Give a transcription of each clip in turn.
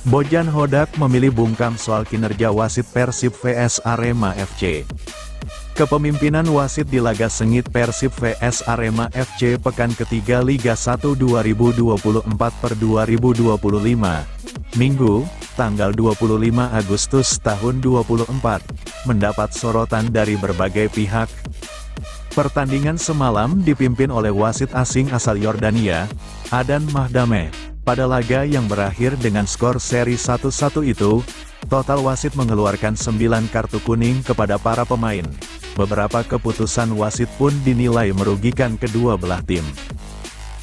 Bojan Hodak memilih bungkam soal kinerja wasit Persib vs Arema FC. Kepemimpinan wasit di laga sengit Persib vs Arema FC pekan ketiga Liga 1 2024/2025, Minggu, tanggal 25 Agustus tahun 2024, mendapat sorotan dari berbagai pihak. Pertandingan semalam dipimpin oleh wasit asing asal Yordania, Adnan Mahdameh. Pada laga yang berakhir dengan skor seri 1-1 itu, total wasit mengeluarkan 9 kartu kuning kepada para pemain. Beberapa keputusan wasit pun dinilai merugikan kedua belah tim.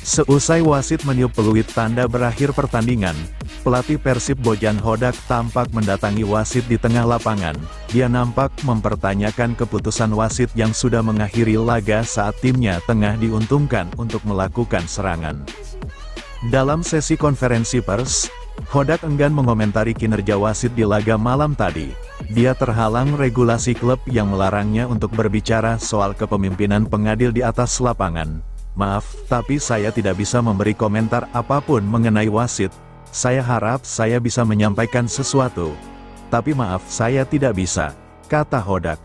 Seusai wasit meniup peluit tanda berakhir pertandingan, pelatih Persib Bojan Hodak tampak mendatangi wasit di tengah lapangan. Dia nampak mempertanyakan keputusan wasit yang sudah mengakhiri laga saat timnya tengah diuntungkan untuk melakukan serangan. Dalam sesi konferensi pers, Hodak enggan mengomentari kinerja wasit di laga malam tadi. Dia terhalang regulasi klub yang melarangnya untuk berbicara soal kepemimpinan pengadil di atas lapangan. "Maaf, tapi saya tidak bisa memberi komentar apapun mengenai wasit. Saya harap saya bisa menyampaikan sesuatu. Tapi maaf, saya tidak bisa," kata Hodak.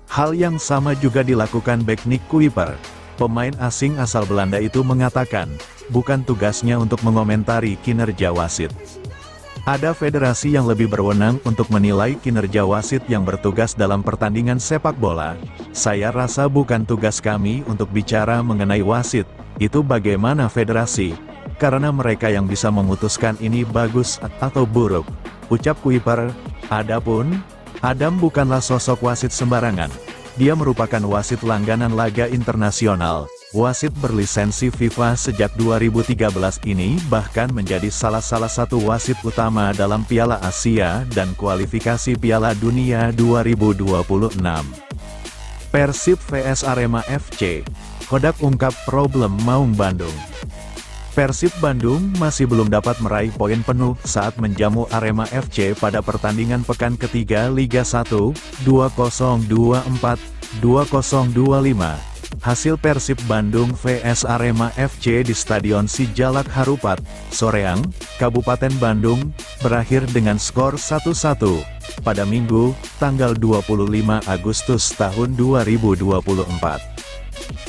Hal yang sama juga dilakukan bek Nick Kuiper. Pemain asing asal Belanda itu mengatakan, bukan tugasnya untuk mengomentari kinerja wasit. Ada federasi yang lebih berwenang untuk menilai kinerja wasit yang bertugas dalam pertandingan sepak bola. Saya rasa bukan tugas kami untuk bicara mengenai wasit, itu bagaimana federasi, karena mereka yang bisa memutuskan ini bagus atau buruk, ucap Kuiper. Adapun, Adam bukanlah sosok wasit sembarangan. Dia merupakan wasit langganan laga internasional. Wasit berlisensi FIFA sejak 2013 ini bahkan menjadi salah satu wasit utama dalam Piala Asia dan kualifikasi Piala Dunia 2026. Persib vs Arema FC. Hodak ungkap problem Maung Bandung. Persib Bandung masih belum dapat meraih poin penuh saat menjamu Arema FC pada pertandingan pekan ketiga Liga 1, 2024-2025. Hasil Persib Bandung vs Arema FC di Stadion Sijalak Harupat, Soreang, Kabupaten Bandung, berakhir dengan skor 1-1, pada Minggu, tanggal 25 Agustus tahun 2024.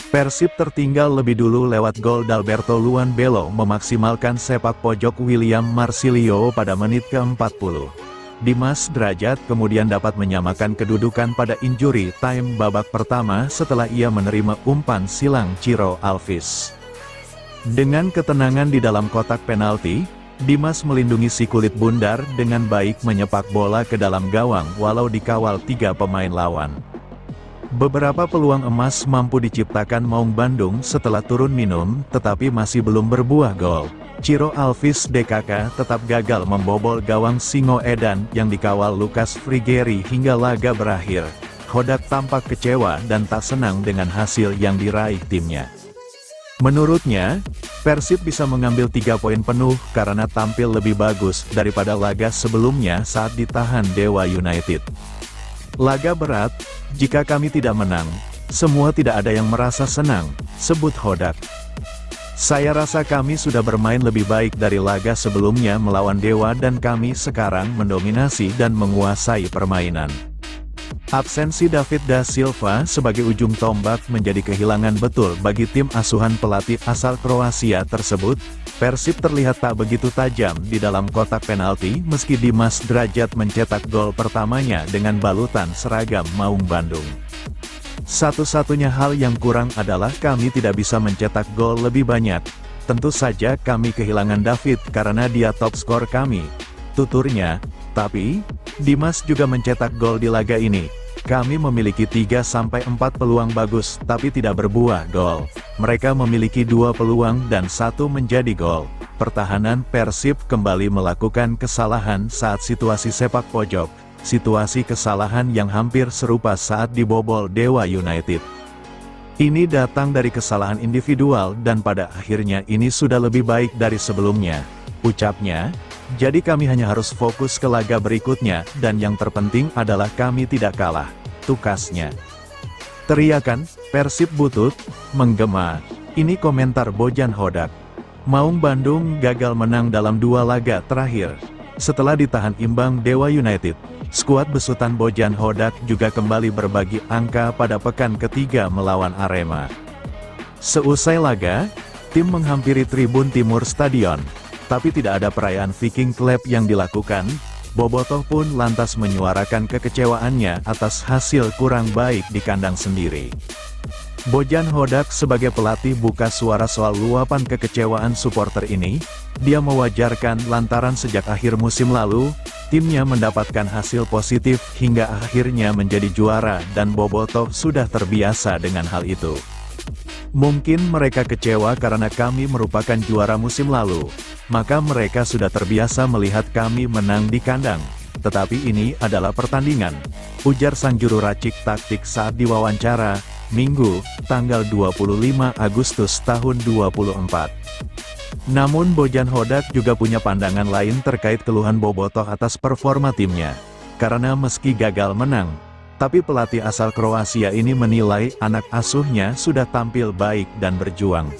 Persib tertinggal lebih dulu lewat gol Dalberto Luan Belo memaksimalkan sepak pojok William Marsilio pada menit ke-40. Dimas Drajat kemudian dapat menyamakan kedudukan pada injury time babak pertama setelah ia menerima umpan silang Ciro Alves. Dengan ketenangan di dalam kotak penalti, Dimas melindungi si kulit bundar dengan baik menyepak bola ke dalam gawang walau dikawal 3 pemain lawan. Beberapa peluang emas mampu diciptakan Maung Bandung setelah turun minum, tetapi masih belum berbuah gol. Ciro Alves DKK tetap gagal membobol gawang Singo Edan yang dikawal Lucas Frigeri hingga laga berakhir. Hodak tampak kecewa dan tak senang dengan hasil yang diraih timnya. Menurutnya, Persib bisa mengambil 3 poin penuh karena tampil lebih bagus daripada laga sebelumnya saat ditahan Dewa United. Laga berat, jika kami tidak menang, semua tidak ada yang merasa senang, sebut Hodak. Saya rasa kami sudah bermain lebih baik dari laga sebelumnya melawan Dewa dan kami sekarang mendominasi dan menguasai permainan. Absensi David da Silva sebagai ujung tombak menjadi kehilangan betul bagi tim asuhan pelatih asal Kroasia tersebut. Persib terlihat tak begitu tajam di dalam kotak penalti meski Dimas Drajat mencetak gol pertamanya dengan balutan seragam Maung Bandung. Satu-satunya hal yang kurang adalah kami tidak bisa mencetak gol lebih banyak. Tentu saja kami kehilangan David karena dia top skor kami, tuturnya. Tapi, Dimas juga mencetak gol di laga ini. Kami memiliki 3-4 peluang bagus tapi tidak berbuah gol. Mereka memiliki 2 peluang dan 1 menjadi gol. Pertahanan Persib kembali melakukan kesalahan saat situasi sepak pojok. Situasi kesalahan yang hampir serupa saat dibobol Dewa United. Ini datang dari kesalahan individual dan pada akhirnya ini sudah lebih baik dari sebelumnya, ucapnya. Jadi kami hanya harus fokus ke laga berikutnya dan yang terpenting adalah kami tidak kalah, tukasnya. Teriakan Persib butut menggema. Ini komentar Bojan Hodak. Maung Bandung gagal menang dalam 2 laga terakhir. Setelah ditahan imbang Dewa United, skuad besutan Bojan Hodak juga kembali berbagi angka pada pekan ketiga melawan Arema. Seusai laga, tim menghampiri tribun timur stadion. Tapi tidak ada perayaan Viking Clap yang dilakukan. Bobotoh pun lantas menyuarakan kekecewaannya atas hasil kurang baik di kandang sendiri. Bojan Hodak sebagai pelatih buka suara soal luapan kekecewaan supporter ini. Dia mewajarkan lantaran sejak akhir musim lalu, timnya mendapatkan hasil positif hingga akhirnya menjadi juara dan Bobotoh sudah terbiasa dengan hal itu. Mungkin mereka kecewa karena kami merupakan juara musim lalu, maka mereka sudah terbiasa melihat kami menang di kandang. Tetapi ini adalah pertandingan, ujar sang juru racik taktik saat diwawancara, Minggu, tanggal 25 Agustus tahun 2024. Namun Bojan Hodak juga punya pandangan lain terkait keluhan Bobotoh atas performa timnya. Karena meski gagal menang, tapi pelatih asal Kroasia ini menilai anak asuhnya sudah tampil baik dan berjuang.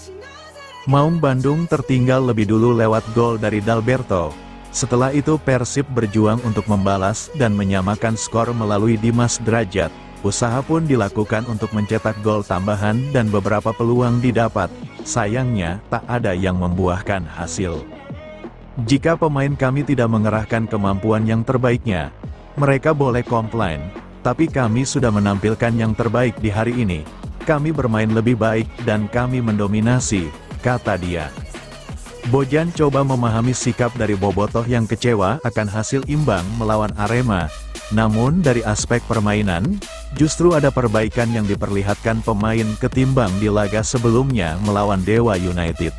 Maung Bandung tertinggal lebih dulu lewat gol dari Dalberto. Setelah itu Persib berjuang untuk membalas dan menyamakan skor melalui Dimas Drajat. Usaha pun dilakukan untuk mencetak gol tambahan dan beberapa peluang didapat. Sayangnya, tak ada yang membuahkan hasil. Jika pemain kami tidak mengerahkan kemampuan yang terbaiknya, mereka boleh komplain. Tapi kami sudah menampilkan yang terbaik di hari ini. Kami bermain lebih baik dan kami mendominasi, kata dia. Bojan coba memahami sikap dari Bobotoh yang kecewa akan hasil imbang melawan Arema. Namun dari aspek permainan, justru ada perbaikan yang diperlihatkan pemain ketimbang di laga sebelumnya melawan Dewa United.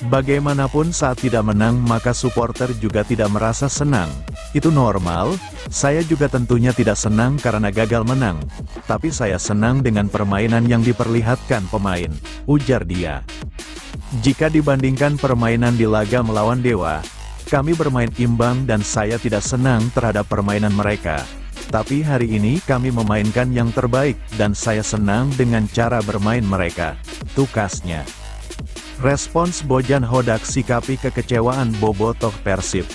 Bagaimanapun saat tidak menang maka supporter juga tidak merasa senang. Itu normal, saya juga tentunya tidak senang karena gagal menang. Tapi saya senang dengan permainan yang diperlihatkan pemain, ujar dia. Jika dibandingkan permainan di laga melawan Dewa, kami bermain imbang dan saya tidak senang terhadap permainan mereka. Tapi hari ini kami memainkan yang terbaik dan saya senang dengan cara bermain mereka, tukasnya. Respons Bojan Hodak sikapi kekecewaan Bobotoh Persib.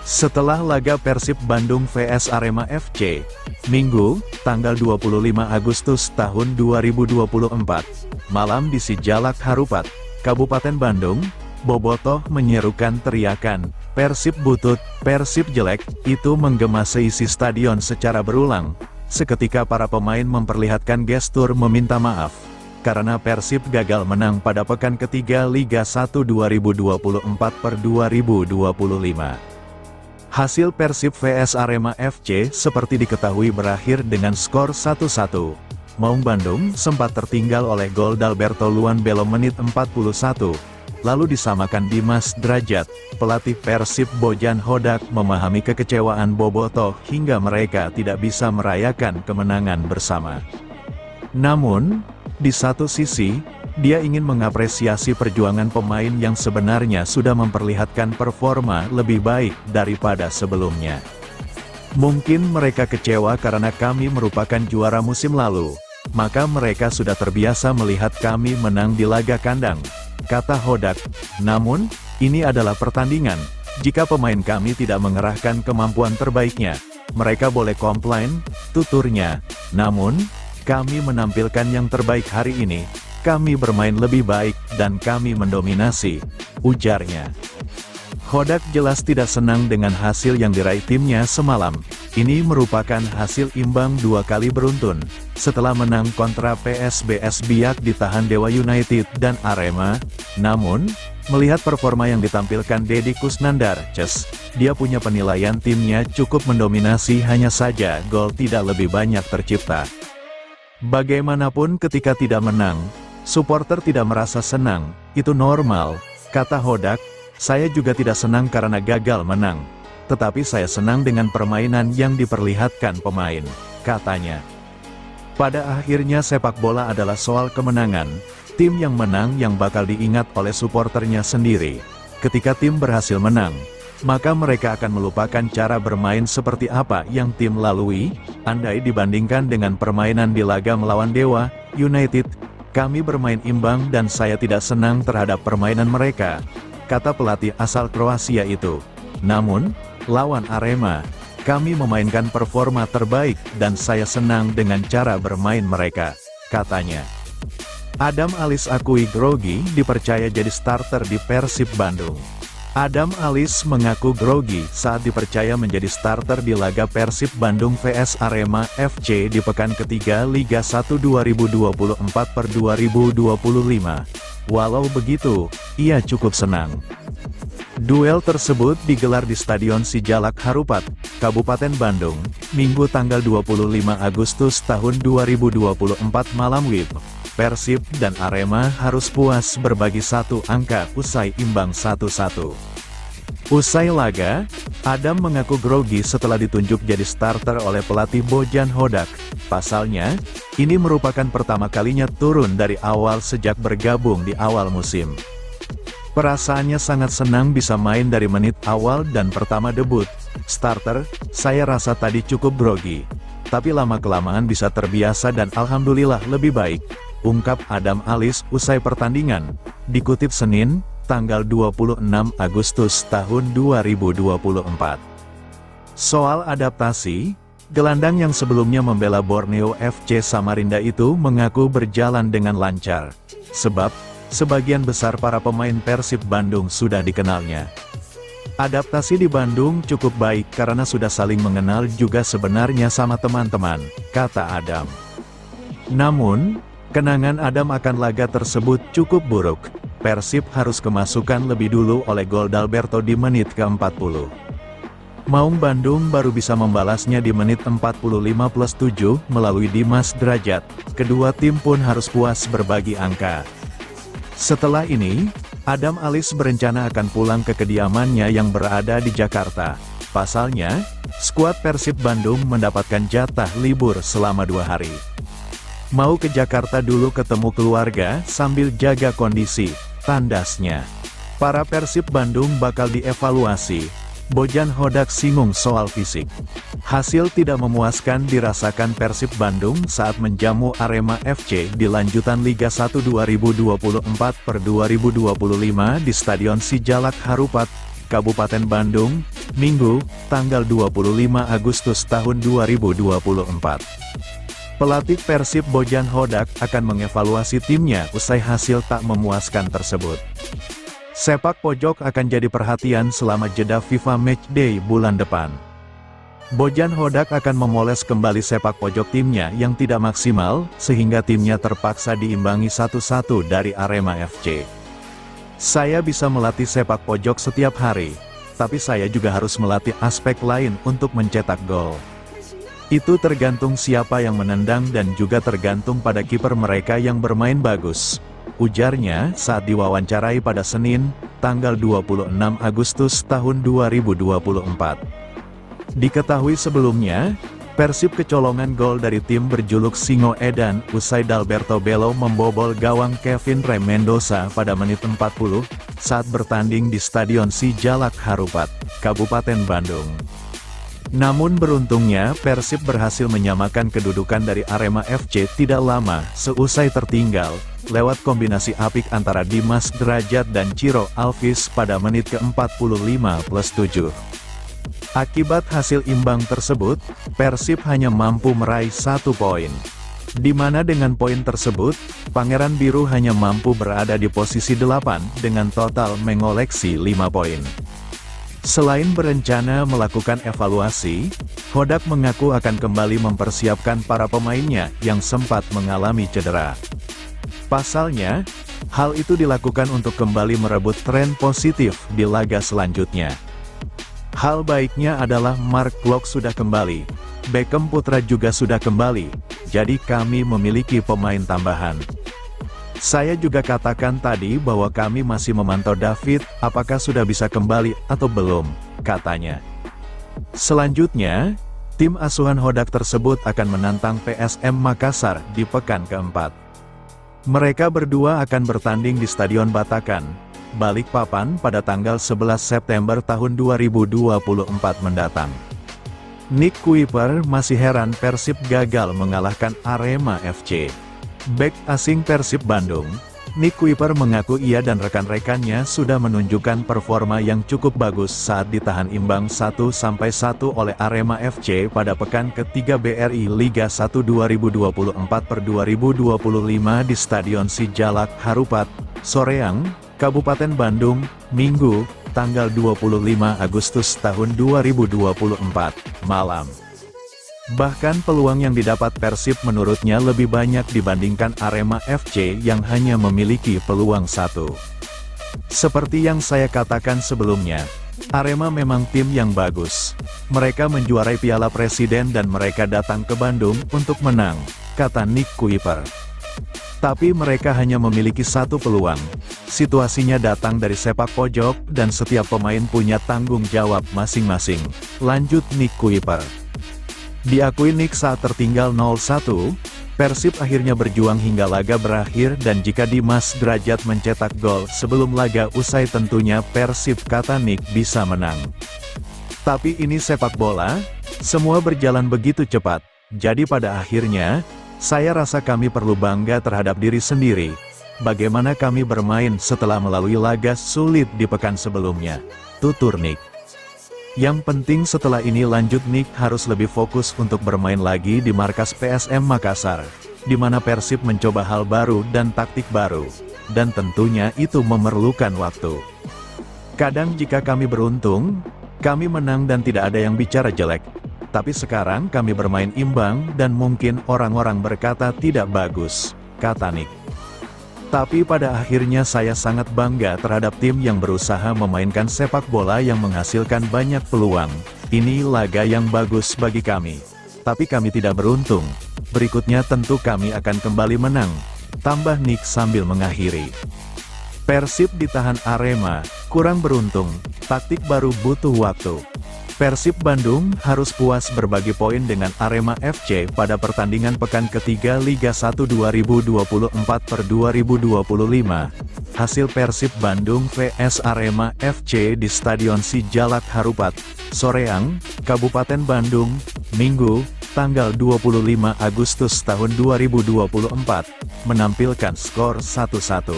Setelah laga Persib Bandung vs Arema FC, Minggu, tanggal 25 Agustus tahun 2024, malam di Sijalak Harupat, Kabupaten Bandung, Bobotoh menyerukan teriakan, Persib butut, Persib jelek, itu menggema seisi stadion secara berulang. Seketika para pemain memperlihatkan gestur meminta maaf, karena Persib gagal menang pada pekan ketiga Liga 1 2024/2025. Hasil Persib vs Arema FC seperti diketahui berakhir dengan skor 1-1. Maung Bandung sempat tertinggal oleh gol Dalberto Luan Bello menit 41. Lalu disamakan Dimas Drajat. Pelatih Persib Bojan Hodak memahami kekecewaan Bobotoh hingga mereka tidak bisa merayakan kemenangan bersama. Namun, di satu sisi, dia ingin mengapresiasi perjuangan pemain yang sebenarnya sudah memperlihatkan performa lebih baik daripada sebelumnya. Mungkin mereka kecewa karena kami merupakan juara musim lalu, maka mereka sudah terbiasa melihat kami menang di laga kandang, kata Hodak. Namun, ini adalah pertandingan. Jika pemain kami tidak mengerahkan kemampuan terbaiknya, mereka boleh komplain, tuturnya. Namun, kami menampilkan yang terbaik hari ini. Kami bermain lebih baik dan kami mendominasi, ujarnya. Hodak jelas tidak senang dengan hasil yang diraih timnya semalam. Ini merupakan hasil imbang 2 kali beruntun. Setelah menang kontra PSBS Biak ditahan Dewa United dan Arema, namun, Melihat performa yang ditampilkan Deddy Kusnandar, dia punya penilaian timnya cukup mendominasi, hanya saja gol tidak lebih banyak tercipta. Bagaimanapun ketika tidak menang, supporter tidak merasa senang, itu normal, kata Hodak. Saya juga tidak senang karena gagal menang. Tetapi saya senang dengan permainan yang diperlihatkan pemain, katanya. Pada akhirnya sepak bola adalah soal kemenangan. Tim yang menang yang bakal diingat oleh suporternya sendiri. Ketika tim berhasil menang, maka mereka akan melupakan cara bermain seperti apa yang tim lalui. Andai dibandingkan dengan permainan di laga melawan Dewa United, kami bermain imbang dan saya tidak senang terhadap permainan mereka, kata pelatih asal Kroasia itu. Namun, lawan Arema, kami memainkan performa terbaik dan saya senang dengan cara bermain mereka, katanya. Adam Alis akui grogi dipercaya jadi starter di Persib Bandung. Adam Alis mengaku grogi saat dipercaya menjadi starter di laga Persib Bandung vs Arema FC di pekan ketiga Liga 1 2024/2025. Walau begitu, ia cukup senang. Duel tersebut digelar di Stadion Sijalak Harupat, Kabupaten Bandung, Minggu tanggal 25 Agustus tahun 2024 malam WIB. Persib dan Arema harus puas berbagi satu angka usai imbang 1-1. Usai laga, Adam mengaku grogi setelah ditunjuk jadi starter oleh pelatih Bojan Hodak. Pasalnya, ini merupakan pertama kalinya turun dari awal sejak bergabung di awal musim. Perasaannya sangat senang bisa main dari menit awal dan pertama debut. Starter, saya rasa tadi cukup grogi. Tapi lama-kelamaan bisa terbiasa dan alhamdulillah lebih baik, ungkap Adam Alis usai pertandingan. Dikutip Senin, tanggal 26 Agustus tahun 2024. Soal adaptasi, gelandang yang sebelumnya membela Borneo FC Samarinda itu mengaku berjalan dengan lancar. Sebab, sebagian besar para pemain Persib Bandung sudah dikenalnya. Adaptasi di Bandung cukup baik karena sudah saling mengenal juga sebenarnya sama teman-teman, kata Adam. Namun, kenangan Adam akan laga tersebut cukup buruk. Persib harus kemasukan lebih dulu oleh gol Dalberto di menit ke-40. Maung Bandung baru bisa membalasnya di menit 45+7 melalui Dimas Drajat. Kedua tim pun harus puas berbagi angka. Setelah ini, Adam Alis berencana akan pulang ke kediamannya yang berada di Jakarta. Pasalnya, skuad Persib Bandung mendapatkan jatah libur selama 2 hari. Mau ke Jakarta dulu ketemu keluarga sambil jaga kondisi, tandasnya. Para Persib Bandung bakal dievaluasi. Bojan Hodak singgung soal fisik. Hasil tidak memuaskan dirasakan Persib Bandung saat menjamu Arema FC di lanjutan Liga 1 2024/2025 di Stadion Sijalak Harupat, Kabupaten Bandung, Minggu, tanggal 25 Agustus tahun 2024. Pelatih Persib Bojan Hodak akan mengevaluasi timnya usai hasil tak memuaskan tersebut. Sepak pojok akan jadi perhatian selama jeda FIFA Matchday bulan depan. Bojan Hodak akan memoles kembali sepak pojok timnya yang tidak maksimal, sehingga timnya terpaksa diimbangi 1-1 dari Arema FC. Saya bisa melatih sepak pojok setiap hari, tapi saya juga harus melatih aspek lain untuk mencetak gol. Itu tergantung siapa yang menendang dan juga tergantung pada kiper mereka yang bermain bagus, ujarnya saat diwawancarai pada Senin, tanggal 26 Agustus tahun 2024. Diketahui sebelumnya, Persib kecolongan gol dari tim berjuluk Singo Edan usai Dalberto Belo membobol gawang Kevin Rem Mendoza pada menit 40 saat bertanding di Stadion Sijalak Harupat, Kabupaten Bandung. Namun beruntungnya Persib berhasil menyamakan kedudukan dari Arema FC tidak lama seusai tertinggal, lewat kombinasi apik antara Dimas Drajat dan Ciro Alvis pada menit ke-45+7. Akibat hasil imbang tersebut, Persib hanya mampu meraih 1 poin. Di mana dengan poin tersebut, Pangeran Biru hanya mampu berada di posisi 8 dengan total mengoleksi 5 poin. Selain berencana melakukan evaluasi, Hodak mengaku akan kembali mempersiapkan para pemainnya yang sempat mengalami cedera. Pasalnya, Hal itu dilakukan untuk kembali merebut tren positif di laga selanjutnya. Hal baiknya adalah Mark Klok sudah kembali, Beckham Putra juga sudah kembali, jadi kami memiliki pemain tambahan. Saya juga katakan tadi bahwa kami masih memantau David, apakah sudah bisa kembali atau belum, katanya. Selanjutnya, tim asuhan Hodak tersebut akan menantang PSM Makassar di pekan keempat. Mereka berdua akan bertanding di Stadion Batakan, Balikpapan pada tanggal 11 September tahun 2024 mendatang. Nick Kuiper masih heran Persib gagal mengalahkan Arema FC. Bek asing Persib Bandung, Nick Kuiper mengaku ia dan rekan-rekannya sudah menunjukkan performa yang cukup bagus saat ditahan imbang 1-1 oleh Arema FC pada pekan ketiga BRI Liga 1 2024/2025 di Stadion Sijalak Harupat, Soreang, Kabupaten Bandung, Minggu, tanggal 25 Agustus tahun 2024, malam. Bahkan peluang yang didapat Persib menurutnya lebih banyak dibandingkan Arema FC yang hanya memiliki peluang 1. Seperti yang saya katakan sebelumnya, Arema memang tim yang bagus. Mereka menjuarai Piala Presiden dan mereka datang ke Bandung untuk menang, kata Nick Kuiper. Tapi mereka hanya memiliki 1 peluang. Situasinya datang dari sepak pojok dan setiap pemain punya tanggung jawab masing-masing, lanjut Nick Kuiper. Diakui Nick saat tertinggal 0-1, Persib akhirnya berjuang hingga laga berakhir dan jika Dimas Drajat mencetak gol sebelum laga usai tentunya Persib kata Nick bisa menang. Tapi ini sepak bola, semua berjalan begitu cepat, jadi pada akhirnya, saya rasa kami perlu bangga terhadap diri sendiri, bagaimana kami bermain setelah melalui laga sulit di pekan sebelumnya, tutur Nick. Yang penting setelah ini lanjut Nick harus lebih fokus untuk bermain lagi di markas PSM Makassar, di mana Persib mencoba hal baru dan taktik baru, dan tentunya itu memerlukan waktu. Kadang jika kami beruntung, kami menang dan tidak ada yang bicara jelek, tapi sekarang kami bermain imbang dan mungkin orang-orang berkata tidak bagus, kata Nick. Tapi pada akhirnya saya sangat bangga terhadap tim yang berusaha memainkan sepak bola yang menghasilkan banyak peluang. Ini laga yang bagus bagi kami. Tapi kami tidak beruntung. Berikutnya tentu kami akan kembali menang, tambah Nick sambil mengakhiri. Persib ditahan Arema, kurang beruntung, taktik baru butuh waktu. Persib Bandung harus puas berbagi poin dengan Arema FC pada pertandingan pekan ketiga Liga 1 2024/2025. Hasil Persib Bandung vs Arema FC di Stadion Sijalak Harupat, Soreang, Kabupaten Bandung, Minggu, tanggal 25 Agustus tahun 2024, menampilkan skor 1-1.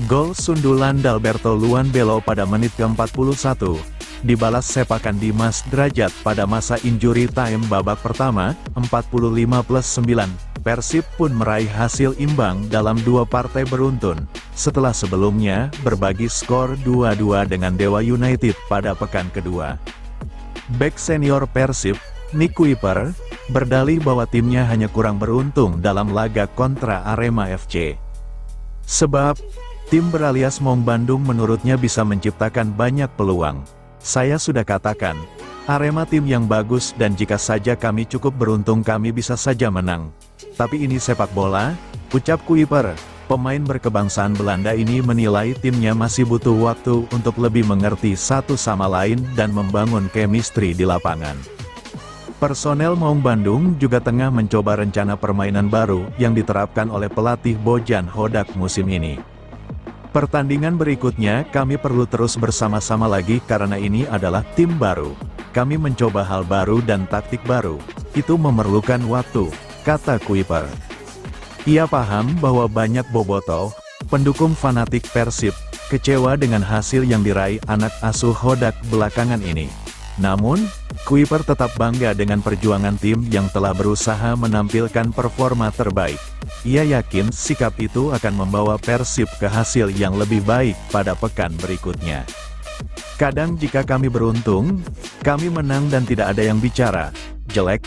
Gol sundulan Dalberto Luan Belo pada menit ke-41. Dibalas sepakan Dimas Drajat pada masa injury time babak pertama, 45+9, Persib pun meraih hasil imbang dalam 2 partai beruntun, setelah sebelumnya berbagi skor 2-2 dengan Dewa United pada pekan kedua. Bek senior Persib, Nick Kuiper, berdalih bahwa timnya hanya kurang beruntung dalam laga kontra Arema FC. Sebab, tim beralias Maung Bandung menurutnya bisa menciptakan banyak peluang. Saya sudah katakan, Arema tim yang bagus dan jika saja kami cukup beruntung kami bisa saja menang. Tapi ini sepak bola, ucap Kuiper. Pemain berkebangsaan Belanda ini menilai timnya masih butuh waktu untuk lebih mengerti satu sama lain dan membangun chemistry di lapangan. Personel Maung Bandung juga tengah mencoba rencana permainan baru yang diterapkan oleh pelatih Bojan Hodak musim ini. Pertandingan berikutnya kami perlu terus bersama-sama lagi karena ini adalah tim baru. Kami mencoba hal baru dan taktik baru. Itu memerlukan waktu, kata Kuiper. Ia paham bahwa banyak bobotoh, pendukung fanatik Persib, kecewa dengan hasil yang diraih anak asuh Hodak belakangan ini. Namun, Kuiper tetap bangga dengan perjuangan tim yang telah berusaha menampilkan performa terbaik. Ia yakin sikap itu akan membawa Persib ke hasil yang lebih baik pada pekan berikutnya. Kadang jika kami beruntung, kami menang dan tidak ada yang bicara jelek,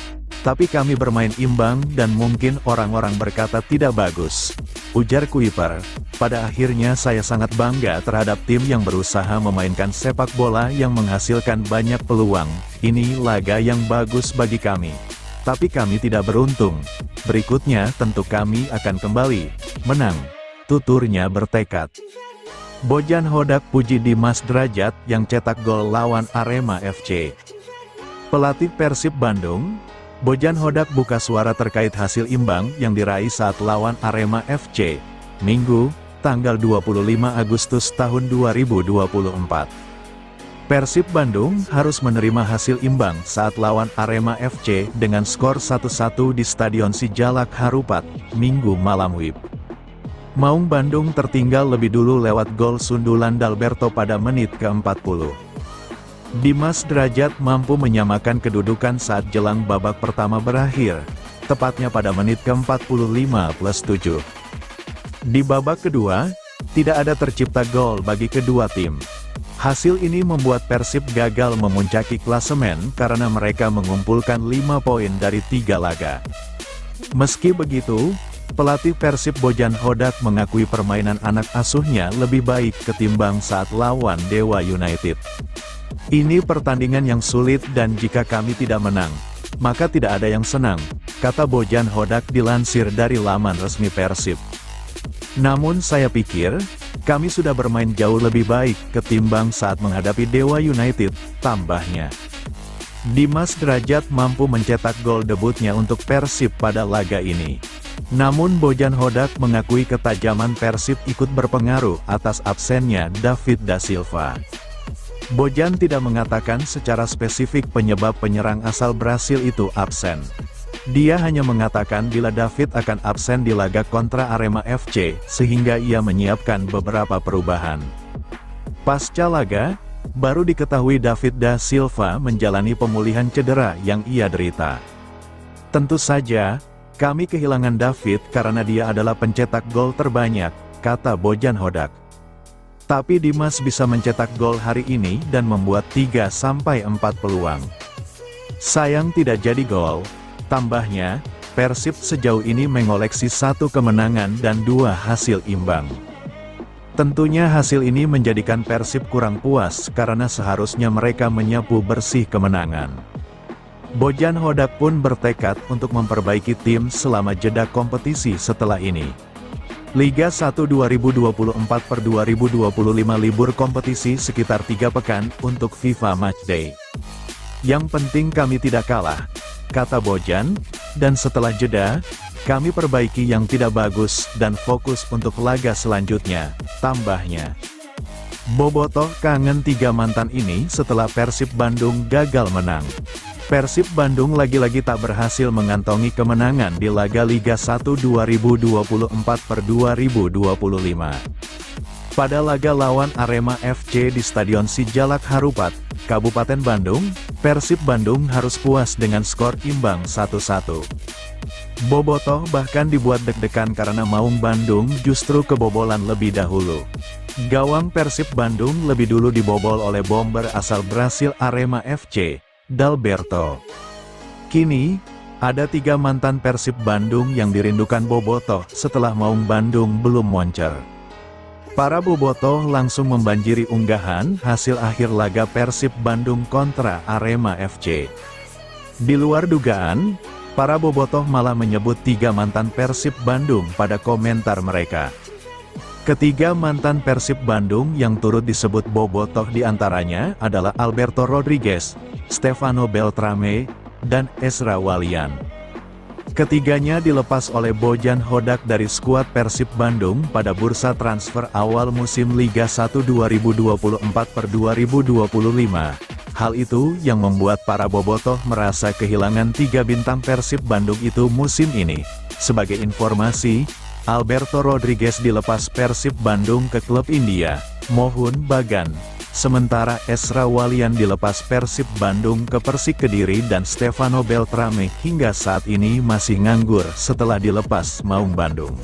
tapi kami bermain imbang dan mungkin orang-orang berkata tidak bagus, ujar Kuiper. Pada akhirnya saya sangat bangga terhadap tim yang berusaha memainkan sepak bola yang menghasilkan banyak peluang. Ini laga yang bagus bagi kami. Tapi kami tidak beruntung. Berikutnya tentu kami akan kembali menang. Tuturnya bertekad. Bojan Hodak puji Dimas Drajat yang cetak gol lawan Arema FC. Pelatih Persib Bandung, Bojan Hodak buka suara terkait hasil imbang yang diraih saat lawan Arema FC, Minggu, tanggal 25 Agustus tahun 2024. Persib Bandung harus menerima hasil imbang saat lawan Arema FC dengan skor 1-1 di Stadion Sijalak Harupat, Minggu malam WIB. Maung Bandung tertinggal lebih dulu lewat gol sundulan Dalberto pada menit ke-40. Dimas Drajat mampu menyamakan kedudukan saat jelang babak pertama berakhir, tepatnya pada menit ke-45+7. Di babak kedua, tidak ada tercipta gol bagi kedua tim. Hasil ini membuat Persib gagal memuncaki klasemen karena mereka mengumpulkan 5 poin dari 3 laga. Meski begitu, pelatih Persib Bojan Hodak mengakui permainan anak asuhnya lebih baik ketimbang saat lawan Dewa United. Ini pertandingan yang sulit dan jika kami tidak menang, maka tidak ada yang senang, kata Bojan Hodak dilansir dari laman resmi Persib. Namun saya pikir, kami sudah bermain jauh lebih baik ketimbang saat menghadapi Dewa United, tambahnya. Dimas Drajat mampu mencetak gol debutnya untuk Persib pada laga ini. Namun Bojan Hodak mengakui ketajaman Persib ikut berpengaruh atas absennya David da Silva. Bojan tidak mengatakan secara spesifik penyebab penyerang asal Brasil itu absen. Dia hanya mengatakan bila David akan absen di laga kontra Arema FC, sehingga ia menyiapkan beberapa perubahan. Pasca laga, baru diketahui David da Silva menjalani pemulihan cedera yang ia derita. Tentu saja, kami kehilangan David karena dia adalah pencetak gol terbanyak, kata Bojan Hodak. Tapi Dimas bisa mencetak gol hari ini dan membuat 3-4 peluang. Sayang tidak jadi gol. Tambahnya, Persib sejauh ini mengoleksi 1 kemenangan dan 2 hasil imbang. Tentunya hasil ini menjadikan Persib kurang puas karena seharusnya mereka menyapu bersih kemenangan. Bojan Hodak pun bertekad untuk memperbaiki tim selama jeda kompetisi setelah ini. Liga 1 2024/2025 libur kompetisi sekitar 3 pekan untuk FIFA Matchday. Yang penting kami tidak kalah, kata Bojan, dan setelah jeda, kami perbaiki yang tidak bagus dan fokus untuk laga selanjutnya, tambahnya. Bobotoh kangen 3 mantan ini setelah Persib Bandung gagal menang. Persib Bandung lagi-lagi tak berhasil mengantongi kemenangan di laga Liga 1 2024/2025. Pada laga lawan Arema FC di Stadion Sijalak Harupat, Kabupaten Bandung, Persib Bandung harus puas dengan skor imbang 1-1. Bobotoh bahkan dibuat deg-degan karena Maung Bandung justru kebobolan lebih dahulu. Gawang Persib Bandung lebih dulu dibobol oleh bomber asal Brasil Arema FC, Dalberto. Kini, ada 3 mantan Persib Bandung yang dirindukan Bobotoh setelah Maung Bandung belum moncer. Para Bobotoh langsung membanjiri unggahan hasil akhir laga Persib Bandung kontra Arema FC. Di luar dugaan, para Bobotoh malah menyebut 3 mantan Persib Bandung pada komentar mereka. Ketiga mantan Persib Bandung yang turut disebut Bobotoh diantaranya adalah Alberto Rodriguez, Stefano Beltrame, dan Ezra Walian. Ketiganya dilepas oleh Bojan Hodak dari skuad Persib Bandung pada bursa transfer awal musim Liga 1 2024/2025. Hal itu yang membuat para Bobotoh merasa kehilangan 3 bintang Persib Bandung itu musim ini. Sebagai informasi, Alberto Rodriguez dilepas Persib Bandung ke klub India, Mohun Bagan. Sementara Ezra Walian dilepas Persib Bandung ke Persik Kediri dan Stefano Beltrame hingga saat ini masih nganggur setelah dilepas Maung Bandung.